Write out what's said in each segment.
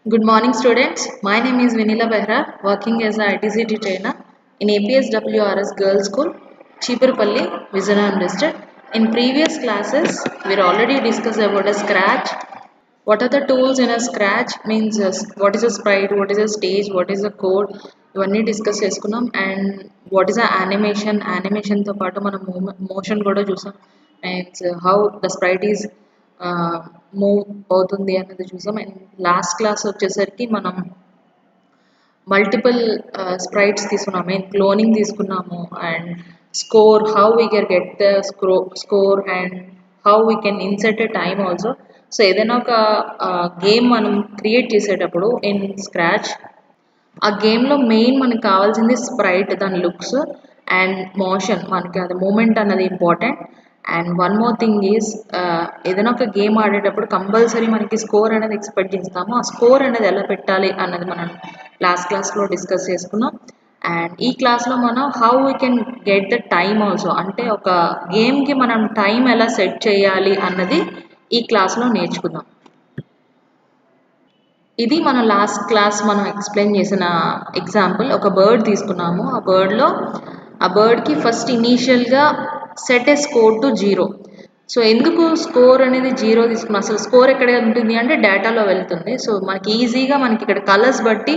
Good morning, students. My name is Vinila Behra, working as a ITCT trainer in APSWRS Girls School, Chipurpalli, Vijayanagam district. In previous classes, we already discussed about a scratch. What are the tools in a scratch? Means what is a sprite, what is a stage, what is a code. ఇవన్నీ discuss చేసుకున్నాం and what is యానిమేషన్తో పాటు మనం motion కూడా చూసాం and how the Sprite is move అవుతుంది అనేది చూసాం and last class వచ్చేసరికి మనం మల్టిపుల్ స్ప్రైట్స్ తీసుకున్నాము అండ్ క్లోనింగ్ తీసుకున్నాము and score how we can get the score and how we can INCET a time also. So ఏదైనా ఒక గేమ్ మనం క్రియేట్ చేసేటప్పుడు ఇన్ స్క్రాచ్ ఆ గేమ్లో మెయిన్ మనకు కావాల్సింది స్ప్రైట్, దాని లుక్స్ అండ్ మోషన్, మనకి అది మూమెంట్ అన్నది important. And one more thing is ఏదైనా ఒక గేమ్ ఆడేటప్పుడు కంపల్సరీ మనకి స్కోర్ అనేది ఎక్స్పెక్ట్ చేస్తాము. ఆ స్కోర్ అనేది ఎలా పెట్టాలి అన్నది మనం లాస్ట్ క్లాస్లో డిస్కస్ చేసుకున్నాం. అండ్ ఈ క్లాస్లో మనం how we can get the time also, అంటే ఒక గేమ్కి మనం టైం ఎలా సెట్ చేయాలి అన్నది ఈ క్లాస్లో నేర్చుకుందాం. ఇది మన లాస్ట్ క్లాస్ మనం ఎక్స్ప్లెయిన్ చేసిన ఎగ్జాంపుల్. ఒక బర్డ్ తీసుకున్నాము. ఆ బర్డ్కి ఫస్ట్ ఇనీషియల్గా set A score to 0. So ఎందుకు స్కోర్ అనేది 0 తీసుకున్నాం? అసలు స్కోర్ ఎక్కడ ఉంటుంది అంటే డేటాలో వెళ్తుంది. సో మనకి ఈజీగా మనకి ఇక్కడ కలర్స్ బట్టి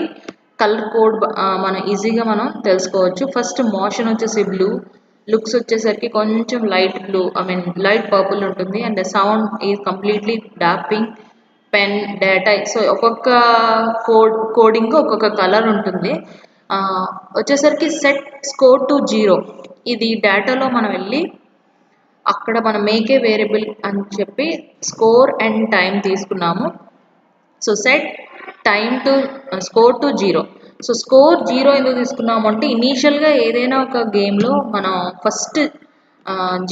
కలర్ కోడ్ మనం ఈజీగా మనం తెలుసుకోవచ్చు. ఫస్ట్ మోషన్ వచ్చేసి బ్లూ, లుక్స్ వచ్చేసరికి కొంచెం లైట్ బ్లూ, లైట్ పర్పుల్ ఉంటుంది. And sound is completely dark pink. Pen data, so ఒక్కొక్క కోడింగ్ ఒక్కొక్క కలర్ ఉంటుంది. వచ్చేసరికి సెట్ స్కోర్ టు 0, ఇది డేటాలో మనం వెళ్ళి అక్కడ మనం మేక్ ఏ వేరియబుల్ అని చెప్పి స్కోర్ అండ్ టైం తీసుకున్నాము. So set time to score to 0. So score 0 ఎందుకు తీసుకున్నాము అంటే ఇనీషియల్గా ఏదైనా ఒక గేమ్లో మనం ఫస్ట్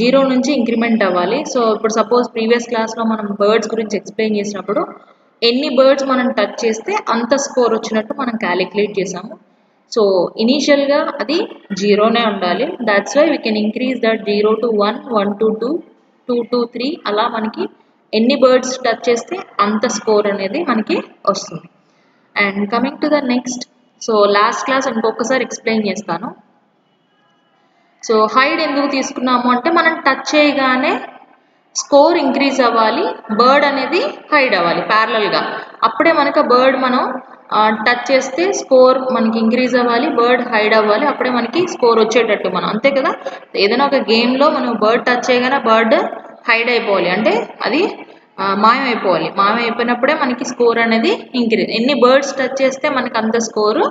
0 నుంచి ఇంక్రిమెంట్ అవ్వాలి. సో ఇప్పుడు సపోజ్ ప్రీవియస్ క్లాస్లో మనం బర్డ్స్ గురించి ఎక్స్ప్లెయిన్ చేసినప్పుడు ఎన్ని బర్డ్స్ మనం టచ్ చేస్తే అంత స్కోర్ వచ్చినట్టు మనం క్యాలిక్యులేట్ చేసాము. సో ఇనీషియల్గా అది 0నే ఉండాలి. That's why we can increase that 0 to 1, 1 to 2, 2 to 3, అలా మనకి ఎన్ని బర్డ్స్ టచ్ చేస్తే అంత స్కోర్ అనేది మనకి వస్తుంది. And coming to the next, so last class ఇంకొకసారి ఎక్స్ప్లెయిన్ చేస్తాను. సో హైడ్ ఎందుకు తీసుకున్నాము అంటే మనం టచ్ చేయగానే స్కోర్ ఇంక్రీజ్ అవ్వాలి, బర్డ్ అనేది హైడ్ అవ్వాలి ప్యారలల్గా. అప్పుడే మనకు ఆ బర్డ్ మనం టచ్ చేస్తే స్కోర్ మనకి ఇంక్రీజ్ అవ్వాలి, బర్డ్ హైడ్ అవ్వాలి, అప్పుడే మనకి స్కోర్ వచ్చేటట్టు మనం, అంతే కదా. ఏదైనా ఒక గేమ్లో మనం బర్డ్ టచ్ చేయగానే బర్డ్ హైడ్ అయిపోవాలి, అంటే అది మాయమైపోవాలి. మాయమైపోయినప్పుడే మనకి స్కోర్ అనేది ఇంక్రీజ్. ఎన్ని బర్డ్స్ టచ్ చేస్తే మనకి అంత స్కోరు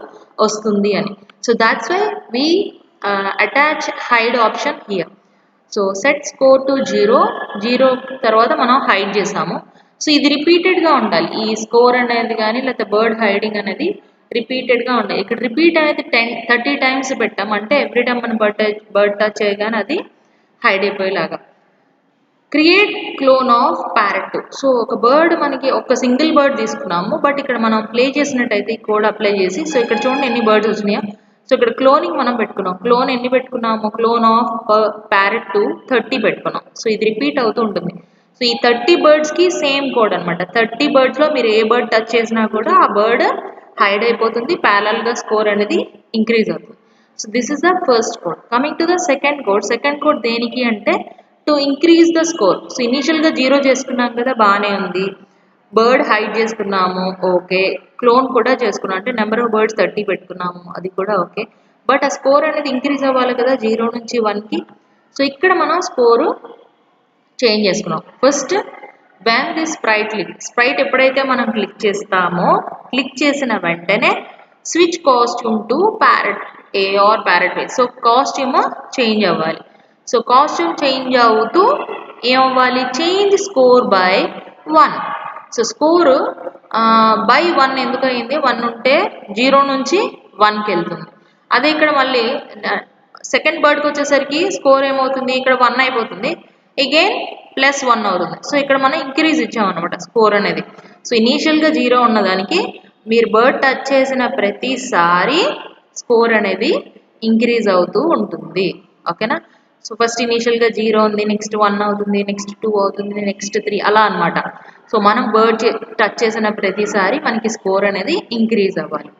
వస్తుంది అని. So that's why we attach hide option here. So set score to 0 తర్వాత మనం హైడ్ చేసాము. సో ఇది రిపీటెడ్గా ఉండాలి, ఈ స్కోర్ అనేది కానీ లేకపోతే బర్డ్ హైడింగ్ అనేది రిపీటెడ్గా ఉండాలి. ఇక్కడ రిపీట్ అనేది 30 టైమ్స్ పెట్టామంటే ఎవ్రీ టైం మనం బర్డ్ టచ్ చేయగానే అది హైడ్ అయిపోయేలాగా. Create clone of parrot. So ఒక బర్డ్ మనకి ఒక సింగిల్ బర్డ్ తీసుకున్నాము, బట్ ఇక్కడ మనం ప్లే చేసినట్టయితే ఈ కోడ్ అప్లై చేసి, సో ఇక్కడ చూడండి ఎన్ని బర్డ్స్ వచ్చినాయో. సో ఇక్కడ క్లోనింగ్ మనం పెట్టుకున్నాం. క్లోన్ ఎన్ని పెట్టుకున్నాము? క్లోన్ ఆఫ్ ప్యారెట్ టు 30 పెట్టుకున్నాం. సో ఇది రిపీట్ అవుతూ ఉంటుంది. సో ఈ 30 బర్డ్స్కి సేమ్ కోడ్ అనమాట. 30 బర్డ్స్లో మీరు ఏ బర్డ్ టచ్ చేసినా కూడా ఆ బర్డ్ హైడ్ అయిపోతుంది, ప్యారలల్గా స్కోర్ అనేది ఇంక్రీజ్ అవుతుంది. So this is the first code. Coming to the second code దేనికి అంటే to increase the score. So ఇనీషియల్గా 0 చేసుకున్నాం కదా, బాగానే ఉంది. బర్డ్ హైడ్ చేసుకున్నాము, ఓకే. క్లోన్ కూడా చేసుకున్నాం, అంటే నెంబర్ ఆఫ్ బర్డ్స్ 30 పెట్టుకున్నాము, అది కూడా ఓకే. బట్ ఆ స్కోర్ అనేది ఇంక్రీజ్ అవ్వాలి కదా 0 నుంచి 1కి. సో ఇక్కడ మనం స్కోరు చేంజ్ చేసుకున్నాం. ఫస్ట్ వెన్ ది స్ప్రైట్ ఎప్పుడైతే మనం క్లిక్ చేస్తామో, క్లిక్ చేసిన వెంటనే switch costume to parrot A or parrot B. So costume change అవ్వాలి. సో కాస్ట్యూమ్ చేంజ్ అవుతూ ఏమవ్వాలి? Change score by 1. So score by 1 ఎందుకు అయింది? 1 ఉంటే 0 నుంచి 1కి వెళ్తుంది. అదే ఇక్కడ మళ్ళీ సెకండ్ బర్డ్కి వచ్చేసరికి స్కోర్ ఏమవుతుంది? ఇక్కడ 1 అయిపోతుంది, అగైన్ +1 అవుతుంది. సో ఇక్కడ మనం ఇంక్రీజ్ ఇచ్చామన్నమాట స్కోర్ అనేది. సో ఇనీషియల్గా 0 ఉన్నదానికి మీరు బర్డ్ టచ్ చేసిన ప్రతిసారి స్కోర్ అనేది ఇంక్రీజ్ అవుతూ ఉంటుంది, ఓకేనా. సో ఫస్ట్ ఇనీషియల్గా 0 ఉంది, నెక్స్ట్ 1 అవుతుంది, నెక్స్ట్ 2 అవుతుంది, నెక్స్ట్ 3 అలా అనమాట. సో మనం బర్డ్ టచ్ చేసిన ప్రతిసారి మనకి స్కోర్ అనేది ఇంక్రీజ్ అవ్వాలి.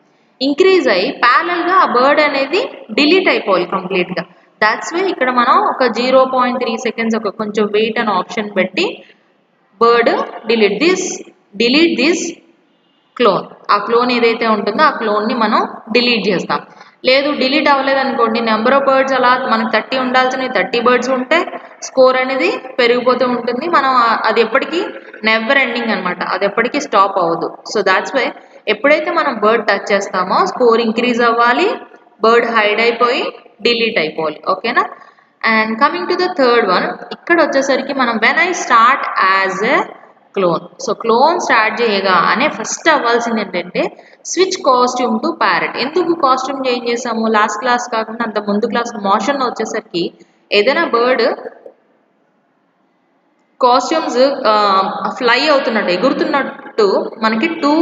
ఇంక్రీజ్ అయ్యి ప్యారల్గా ఆ బర్డ్ అనేది డిలీట్ అయిపోవాలి కంప్లీట్గా. దాట్స్ వై ఇక్కడ మనం ఒక 0.3 సెకండ్స్ ఒక కొంచెం వెయిట్ అనే ఆప్షన్ పెట్టి బర్డ్ డిలీట్ దిస్ క్లోన్, ఆ క్లోన్ ఏదైతే ఉంటుందో ఆ క్లోన్ని మనం డిలీట్ చేస్తాం. లేదు డిలీట్ అవ్వలేదు అనుకోండి, నెంబర్ ఆఫ్ బర్డ్స్ అలా మనకు 30 ఉండాల్సినవి 30 బర్డ్స్ ఉంటే స్కోర్ అనేది పెరిగిపోతూ ఉంటుంది. మనం అది ఎప్పటికీ నెవర్ ఎండింగ్ అనమాట, అది ఎప్పటికీ స్టాప్ అవ్వదు. సో దాట్స్ వై ఎప్పుడైతే మనం బర్డ్ టచ్ చేస్తామో స్కోర్ ఇంక్రీజ్ అవ్వాలి, బర్డ్ హైడ్ అయిపోయి డిలీట్ అయిపోవాలి. ఓకేనా? And coming to the third one, ఇక్కడ వచ్చేసరికి మనం when I start as a clone. So clone start చేయగానే ఫస్ట్ అవ్వాల్సింది ఏంటంటే స్విచ్ కాస్ట్యూమ్ టు ప్యారెట్. ఎందుకు కాస్ట్యూమ్ చేంజ్ చేసాము? లాస్ట్ క్లాస్ కాకుండా అంత ముందు క్లాస్ మోషన్లో వచ్చేసరికి ఏదైనా బర్డ్ కాస్ట్యూమ్స్ ఫ్లై అవుతున్నట్టు ఎగురుతున్నట్టు మనకి 2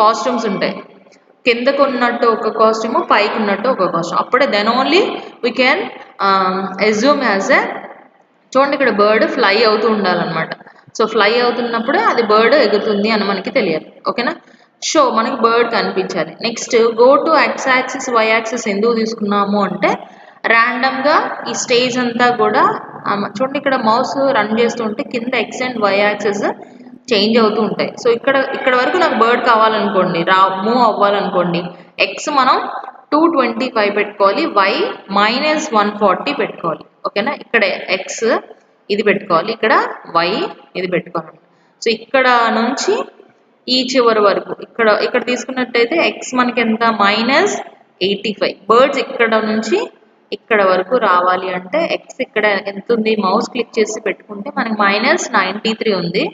కాస్ట్యూమ్స్ ఉంటాయి. కిందకు ఉన్నట్టు ఒక కాస్ట్యూమ్, పైకి ఉన్నట్టు ఒక కాస్ట్యూమ్. అప్పుడే then only we can assume as a, చూడండి ఇక్కడ బర్డ్ ఫ్లై అవుతూ ఉండాలన్నమాట. సో ఫ్లై అవుతున్నప్పుడే అది బర్డ్ ఎగురుతుంది అని మనకి తెలియాలి. ఓకేనా? సో మనకి బర్డ్ కనిపించాలి. Next go to X axis Y axis ఎందుకు తీసుకున్నాము అంటే ర్యాండమ్గా ఈ స్టేజ్ అంతా కూడా చూడండి ఇక్కడ మౌస్ రన్ చేస్తుంటే కింద X and Y axis change అవుతూ ఉంటాయి. సో ఇక్కడ వరకు నాకు బర్డ్ కావాలనుకోండి, మూవ్ అవ్వాలనుకోండి, ఎక్స్ మనం 225 పెట్టుకోవాలి, వై -140 పెట్టుకోవాలి. ఓకేనా? ఇక్కడ ఎక్స్ ఇది పెట్టుకోవాలి, ఇక్కడ వై ఇది పెట్టుకోవాలి. సో ఇక్కడ నుంచి ఈ చివరి వరకు ఇక్కడ తీసుకున్నట్టయితే ఎక్స్ మనకి ఎంత -85. బర్డ్స్ ఇక్కడ నుంచి ఇక్కడ వరకు రావాలి అంటే ఎక్స్ ఇక్కడ ఎంత ఉంది, మౌస్ క్లిక్ చేసి పెట్టుకుంటే మనకి -93 ఉంది.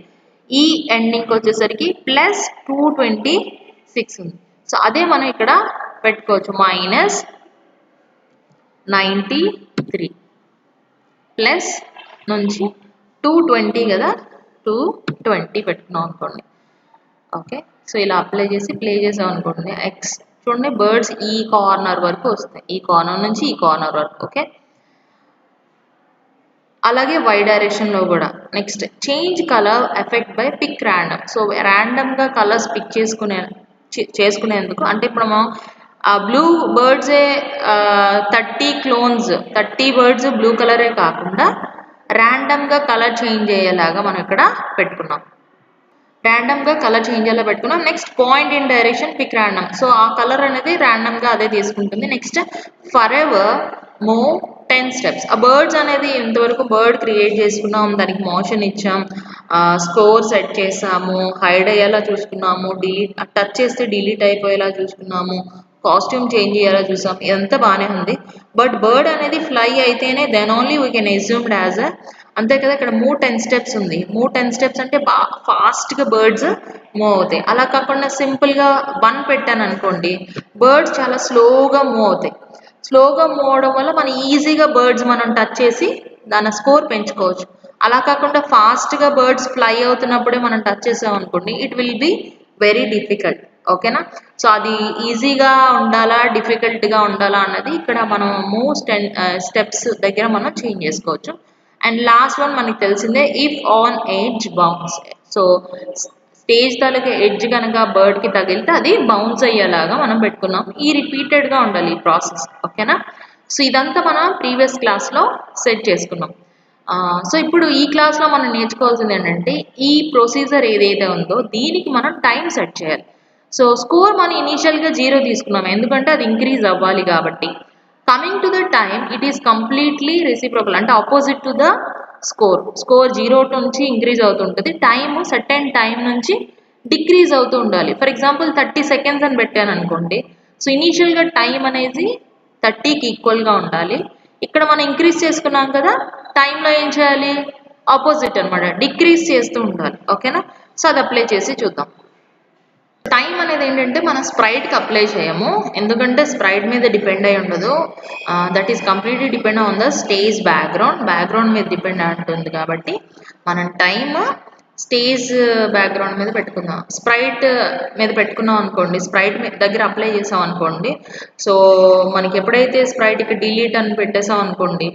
ఈ ఎండింగ్కి వచ్చేసరికి +226 ఉంది. సో అదే మనం ఇక్కడ పెట్టుకోవచ్చు, -93 ప్లస్ నుంచి 220 కదా, 220 పెట్టుకున్నాం అనుకోండి. ఓకే, సో ఇలా అప్లై చేసి ప్లే చేసాం అనుకోండి, ఎక్స్ చూడండి బర్డ్స్ ఈ కార్నర్ వరకు వస్తాయి, ఈ కార్నర్ నుంచి ఈ కార్నర్ వరకు. ఓకే, అలాగే వై డైరెక్షన్లో కూడా. Next change colour effect by pick random. So ర్యాండమ్గా కలర్స్ పిక్ చేసుకునేందుకు అంటే ఇప్పుడు మనం బ్లూ బర్డ్సే 30 బర్డ్స్ బ్లూ కలరే కాకుండా ర్యాండమ్గా కలర్ చేంజ్ అయ్యేలాగా మనం ఇక్కడ పెట్టుకున్నాం. ర్యాండమ్గా కలర్ చేంజ్ అయ్యేలా పెట్టుకున్నాం. Next point in direction pick random. So ఆ కలర్ అనేది ర్యాండమ్గా అదే తీసుకుంటుంది. Next forever move 10 steps. ఆ బర్డ్స్ అనేది ఇంతవరకు బర్డ్ క్రియేట్ చేసుకున్నాం, దానికి మోషన్ ఇచ్చాం, స్కోర్ సెట్ చేసాము, హైడ్ అయ్యేలా చూసుకున్నాము, టచ్ చేస్తే డిలీట్ అయిపోయేలా చూసుకున్నాము, కాస్ట్యూమ్ చేంజ్ అయ్యేలా చూసాం, ఇదంతా బాగానే ఉంది. బట్ బర్డ్ అనేది ఫ్లై అయితేనే then only we can assumed as అంతే కదా. ఇక్కడ మూవ్ 10 స్టెప్స్ ఉంది. మూవ్ 10 స్టెప్స్ అంటే బాగా ఫాస్ట్గా బర్డ్స్ మూవ్ అవుతాయి. అలా కాకుండా సింపుల్గా 1 పెట్టాను అనుకోండి, బర్డ్స్ చాలా స్లోగా మూవ్ అవుతాయి. స్లోగా మూవ్ అవడం వల్ల మనం ఈజీగా బర్డ్స్ మనం టచ్ చేసి దాని స్కోర్ పెంచుకోవచ్చు. అలా కాకుండా ఫాస్ట్గా బర్డ్స్ ఫ్లై అవుతున్నప్పుడే మనం టచ్ చేసాం అనుకోండి, it will be very difficult. ఓకేనా? సో అది ఈజీగా ఉండాలా డిఫికల్ట్గా ఉండాలా అన్నది ఇక్కడ మనం మూవ్ స్టెప్స్ దగ్గర మనం చేంజ్ చేసుకోవచ్చు. అండ్ లాస్ట్ వన్ మనకి తెలిసిందే, if on edge bounce. So stage taluka edge కనుక బర్డ్కి తగిలితే అది బౌన్స్ అయ్యేలాగా మనం పెట్టుకున్నాం. ఈ రిపీటెడ్గా ఉండాలి ఈ ప్రాసెస్. ఓకేనా? సో ఇదంతా మనం ప్రీవియస్ క్లాస్లో సెట్ చేసుకున్నాం. సో ఇప్పుడు ఈ క్లాస్లో మనం నేర్చుకోవాల్సింది ఏంటంటే ఈ ప్రొసీజర్ ఏదైతే ఉందో దీనికి మనం టైం సెట్ చేయాలి. సో స్కోర్ మనం ఇనీషియల్గా 0 తీసుకున్నాం, ఎందుకంటే అది ఇంక్రీజ్ అవ్వాలి కాబట్టి. Coming to the time, it is completely reciprocal, అంటే ఆపోజిట్ టు ద స్కోర్. 0 నుంచి ఇంక్రీజ్ అవుతుంటుంది, టైమ్ సర్టెన్ టైం నుంచి డిక్రీజ్ అవుతూ ఉండాలి. ఫర్ ఎగ్జాంపుల్ 30 సెకండ్స్ అని పెట్టాను అనుకోండి, సో ఇనీషియల్గా టైం అనేది 30కి ఈక్వల్గా ఉండాలి. ఇక్కడ మనం ఇంక్రీజ్ చేసుకున్నాం కదా, టైంలో ఏం చేయాలి, ఆపోజిట్ అనమాట, డిక్రీజ్ చేస్తూ ఉండాలి. ఓకేనా? సో అది అప్లై చేసి చూద్దాం. టైం అనేది ఏంటంటే మనం స్ప్రైట్కి అప్లై చేయము, ఎందుకంటే స్ప్రైట్ మీద డిపెండ్ అయి ఉండదు. That is completely depend on the stage background మీద డిపెండ్ ఉంటుంది. కాబట్టి మనం టైమ్ స్టేజ్ బ్యాక్గ్రౌండ్ మీద పెట్టుకుందాం. స్ప్రైట్ మీద పెట్టుకున్నాం అనుకోండి, స్ప్రైట్ దగ్గర అప్లై చేసాం అనుకోండి, సో మనకి ఎప్పుడైతే స్ప్రైట్కి డిలీట్ అని పెట్టేసాం అనుకోండి,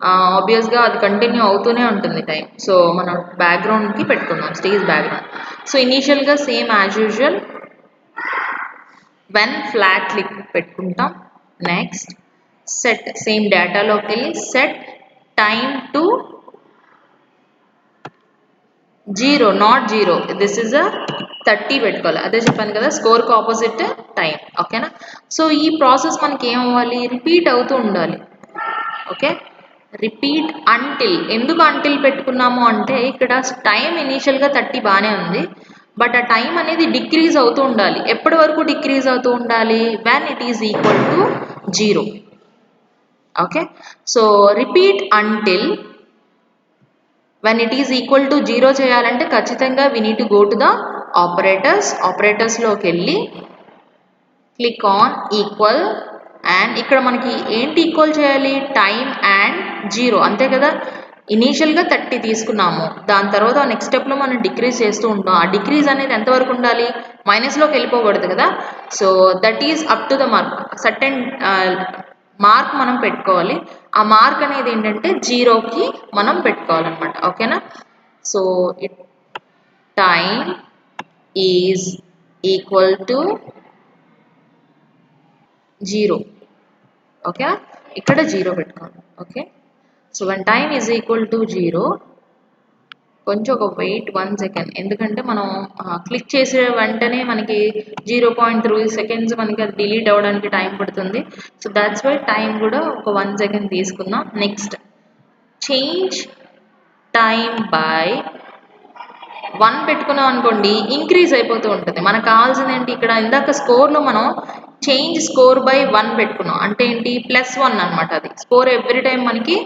ఆబ్వియస్గా అది కంటిన్యూ అవుతూనే ఉంటుంది టైం. సో మనం బ్యాక్గ్రౌండ్కి పెట్టుకుందాం, స్టేజ్ బ్యాక్గ్రౌండ్. సో ఇనీషియల్గా same as usual when flat click పెట్టుకుంటాం. నెక్స్ట్ సెట్, సేమ్ డేటాలోకి వెళ్ళి set time to 0, not 0, this is a 30 పెట్టుకోవాలి. అదే చెప్పాను కదా, స్కోర్కి ఆపోజిట్ టైం. ఓకేనా. సో ఈ ప్రాసెస్ మనకి ఏమవ్వాలి, రిపీట్ అవుతూ ఉండాలి. Okay, repeat until. ఎందుకు అంటిల్ పెట్టుకున్నాము అంటే ఇక్కడ టైం ఇనీషియల్గా 30 బాగానే ఉంది, బట్ ఆ టైం అనేది డిక్రీజ్ అవుతూ ఉండాలి. ఎప్పటి వరకు డిక్రీజ్ అవుతూ ఉండాలి, when it is equal to 0. Okay, so repeat until when it is equal to 0 చేయాలంటే ఖచ్చితంగా we need to go to the ఆపరేటర్స్లోకి వెళ్ళి క్లిక్ ఆన్ ఈక్వల్. అండ్ ఇక్కడ మనకి ఏంటి ఈక్వల్ చేయాలి, టైం అండ్ 0, అంతే కదా. ఇనీషియల్గా 30 తీసుకున్నాము, దాని తర్వాత నెక్స్ట్ స్టెప్లో మనం డిక్రీజ్ చేస్తూ ఉంటాం. ఆ డిక్రీజ్ అనేది ఎంతవరకు ఉండాలి, మైనస్లోకి వెళ్ళిపోకూడదు కదా. So that is up to the mark, certain mark మనం పెట్టుకోవాలి. ఆ మార్క్ అనేది ఏంటంటే 0కి మనం పెట్టుకోవాలన్నమాట. ఓకేనా. So time is equal to 0. Okay, ఇక్కడ 0 పెట్టుకోవాలి. Okay, so one time is equal to 0, కొంచెం ఒక వెయిట్ 1 సెకండ్, ఎందుకంటే మనం క్లిక్ చేసే వెంటనే మనకి 0.3 సెకండ్స్ మనకి అది డిలీట్ అవ్వడానికి టైం పడుతుంది. సో దాట్స్ వై టైం కూడా ఒక 1 సెకండ్ తీసుకుందాం. నెక్స్ట్ చేంజ్ టైం బై 1 పెట్టుకున్నాం అనుకోండి, ఇంక్రీజ్ అయిపోతూ ఉంటుంది. మనకు కావాల్సింది ఏంటి, ఇక్కడ ఇందాక స్కోర్లో మనం చేంజ్ స్కోర్ బై 1 పెట్టుకున్నాం అంటే ఏంటి, +1 అనమాట. అది స్కోర్ ఎవ్రీ టైం మనకి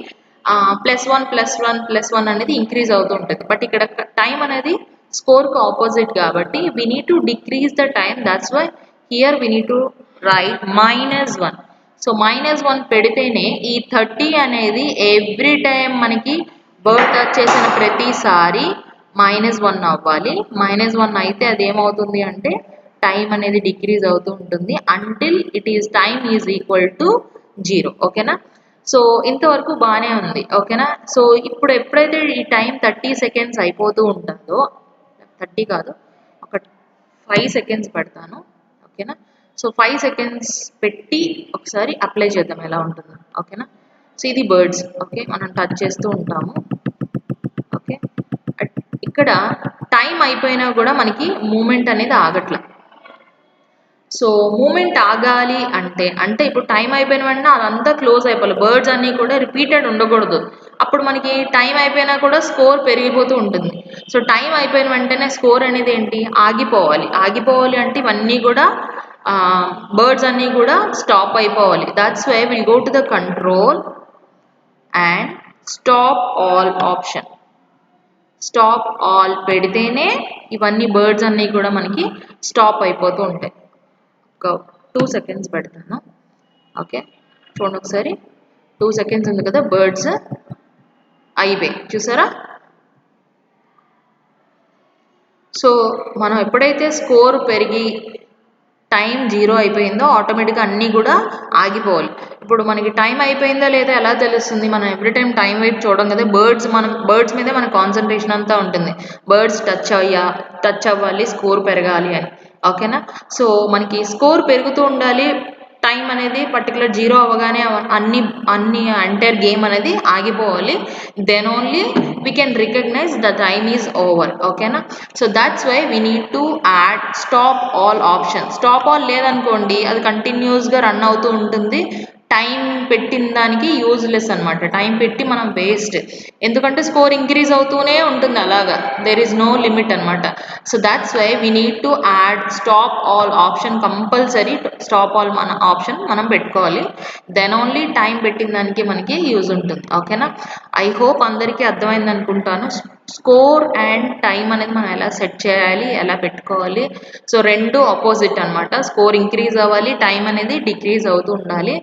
+1 అనేది ఇంక్రీజ్ అవుతూ ఉంటుంది. బట్ ఇక్కడ టైం అనేది స్కోర్కి ఆపోజిట్ కాబట్టి we need to decrease the time. That's why here we need to write -1. So -1 పెడితేనే ఈ 30 అనేది ఎవ్రీ టైం మనకి బర్డ్ టచ్ చేసిన ప్రతిసారి -1 అవ్వాలి. -1 అయితే అది ఏమవుతుంది అంటే టైం అనేది డిక్రీజ్ అవుతూ ఉంటుంది until it is time is equal to 0. ఓకేనా. సో ఇంతవరకు బాగానే ఉంది. ఓకేనా. సో ఇప్పుడు ఎప్పుడైతే ఈ టైం 30 సెకండ్స్ అయిపోతూ ఉంటుందో, 30 కాదు, ఒక 5 సెకండ్స్ పెడతాను. ఓకేనా. సో 5 సెకండ్స్ పెట్టి ఒకసారి అప్లై చేద్దాం ఎలా ఉంటుందో. ఓకేనా. సో ఇది బర్డ్స్. ఓకే, మనం టచ్ చేస్తూ ఉంటాము. ఓకే, ఇక్కడ టైం అయిపోయినా కూడా మనకి మూమెంట్ అనేది ఆగట్ల. సో మూమెంట్ ఆగాలి అంటే ఇప్పుడు టైం అయిపోయిన వెంటనే అదంతా క్లోజ్ అయిపోవాలి. బర్డ్స్ అన్నీ కూడా రిపీటెడ్ ఉండకూడదు. అప్పుడు మనకి టైం అయిపోయినా కూడా స్కోర్ పెరిగిపోతూ ఉంటుంది. సో టైం అయిపోయిన వెంటనే స్కోర్ అనేది ఏంటి, ఆగిపోవాలి అంటే ఇవన్నీ కూడా బర్డ్స్ అన్నీ కూడా స్టాప్ అయిపోవాలి. That's why will go to the control and stop all option. Stop all పెడితేనే ఇవన్నీ బర్డ్స్ అన్నీ కూడా మనకి స్టాప్ అయిపోతూ ఉంటాయి. ఒక 2 సెకండ్స్ పెడతాను. ఓకే, చూడండి ఒకసారి, 2 సెకండ్స్ ఉంది కదా, బర్డ్స్ అయిపోయి చూసారా. సో మనం ఎప్పుడైతే స్కోర్ పెరిగి టైం 0 అయిపోయిందో ఆటోమేటిక్గా అన్నీ కూడా ఆగిపోవాలి. ఇప్పుడు మనకి టైం అయిపోయిందా లేదా ఎలా తెలుస్తుంది, మనం ఎవ్రీ టైం టైం వైపు చూడడం కదా. బర్డ్స్ మీదే మన కాన్సన్ట్రేషన్ అంతా ఉంటుంది. బర్డ్స్ టచ్ అవ్వాలి, స్కోర్ పెరగాలి అని. ఓకేనా. సో మనకి స్కోర్ పెరుగుతూ ఉండాలి, టైం అనేది పర్టికులర్ 0 అవ్వగానే అన్ని ఎంటైర్ గేమ్ అనేది ఆగిపోవాలి. Then only we can recognise the time is over. ఓకేనా. So that's why we need to add stop all option. Stop all లేదనుకోండి అది కంటిన్యూస్గా రన్ అవుతూ ఉంటుంది. టైం పెట్టిన దానికి యూజ్లెస్ అనమాట. టైం పెట్టి మనం వేస్ట్, ఎందుకంటే స్కోర్ ఇంక్రీజ్ అవుతూనే ఉంటుంది అలాగా. దెర్ ఈజ్ నో లిమిట్ అనమాట. So that's why we need to add stop all option. Compulsory stop all మన ఆప్షన్ మనం పెట్టుకోవాలి. దెన్ ఓన్లీ టైం పెట్టిన దానికి మనకి యూజ్ ఉంటుంది. ఓకేనా. ఐ హోప్ అందరికీ అర్థమైంది అనుకుంటాను. స్కోర్ అండ్ టైం అనేది మనం ఎలా సెట్ చేయాలి, ఎలా పెట్టుకోవాలి. సో రెండు ఆపోజిట్ అనమాట. స్కోర్ ఇంక్రీజ్ అవ్వాలి, టైం అనేది డిక్రీజ్ అవుతూ ఉండాలి.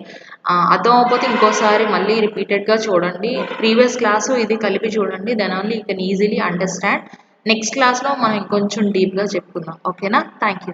అర్థం అవ్వకపోతే ఇంకోసారి మళ్ళీ రిపీటెడ్గా చూడండి. ప్రీవియస్ క్లాసు ఇది కలిపి చూడండి. Then only you can easily understand. Next క్లాస్లో మనం ఇంకొంచెం డీప్గా చెప్పుకుందాం. ఓకేనా. Thank you.